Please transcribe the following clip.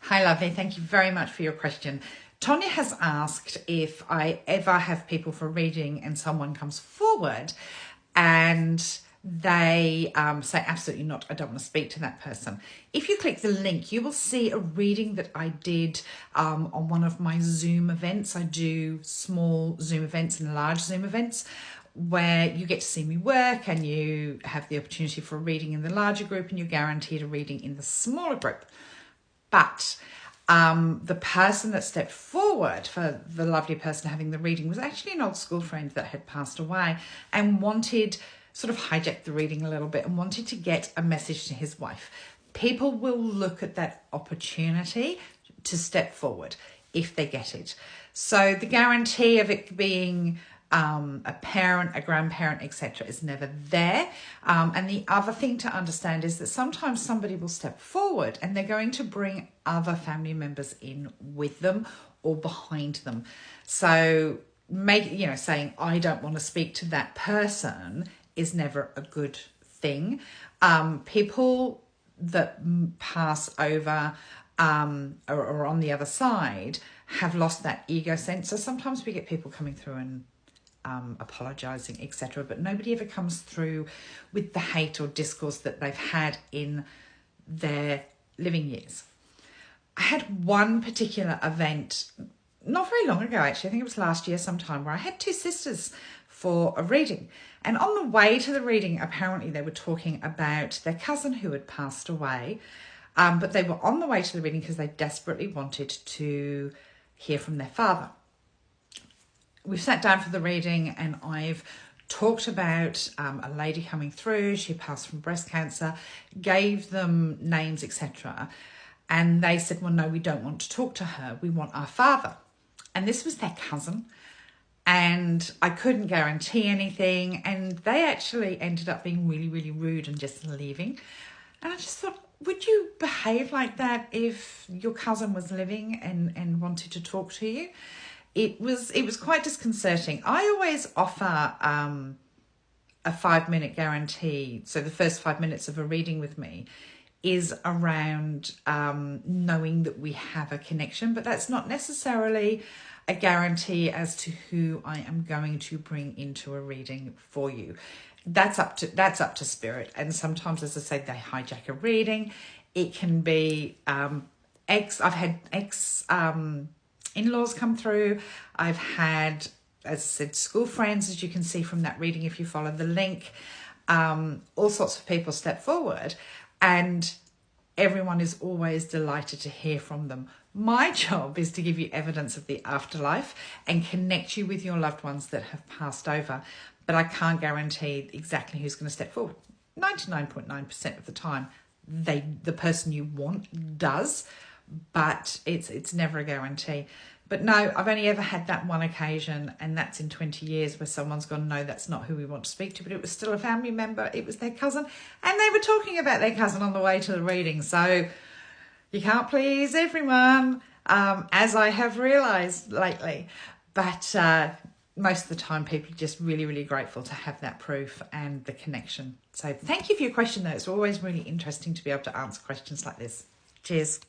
Hi, lovely. Thank you very much for your question. Tonya has asked if I ever have people for reading and someone comes forward and they say, absolutely not, I don't want to speak to that person. If you click the link, you will see a reading that I did on one of my Zoom events. I do small Zoom events and large Zoom events where you get to see me work and you have the opportunity for a reading in the larger group and you're guaranteed a reading in the smaller group. But the person that stepped forward for the lovely person having the reading was actually an old school friend that had passed away and wanted, sort of hijacked the reading a little bit and wanted to get a message to his wife. People will look at that opportunity to step forward if they get it. So the guarantee of it being a parent, a grandparent, etc. is never there. And the other thing to understand is that sometimes somebody will step forward and they're going to bring other family members in with them or behind them. So saying, I don't want to speak to that person is never a good thing. People that pass over or on the other side have lost that ego sense. So sometimes we get people coming through and apologising, etc. But nobody ever comes through with the hate or discourse that they've had in their living years. I had one particular event not very long ago, actually. I think it was last year sometime, where I had two sisters for a reading. And on the way to the reading, apparently they were talking about their cousin who had passed away. But they were on the way to the reading because they desperately wanted to hear from their father. We've sat down for the reading and I've talked about a lady coming through. She passed from breast cancer, gave them names, etc. And they said, well, no, we don't want to talk to her. We want our father. And this was their cousin. And I couldn't guarantee anything. And they actually ended up being really, really rude and just leaving. And I just thought, would you behave like that if your cousin was living and wanted to talk to you? It was quite disconcerting. I always offer a 5-minute guarantee. So the first 5 minutes of a reading with me is around knowing that we have a connection, but that's not necessarily a guarantee as to who I am going to bring into a reading for you. That's up to spirit. And sometimes, as I say, they hijack a reading. It can be I've had in-laws come through. I've had, as I said, school friends, as you can see from that reading if you follow the link. All sorts of people step forward and everyone is always delighted to hear from them. My job is to give you evidence of the afterlife and connect you with your loved ones that have passed over, but I can't guarantee exactly who's going to step forward. 99.9% of the time, the person you want does, but it's never a guarantee. But no, I've only ever had that one occasion, and that's in 20 years where someone's gone, no, that's not who we want to speak to, but it was still a family member. It was their cousin, and they were talking about their cousin on the way to the reading. So you can't please everyone, as I have realised lately. But most of the time, people are just really, really grateful to have that proof and the connection. So thank you for your question, though. It's always really interesting to be able to answer questions like this. Cheers.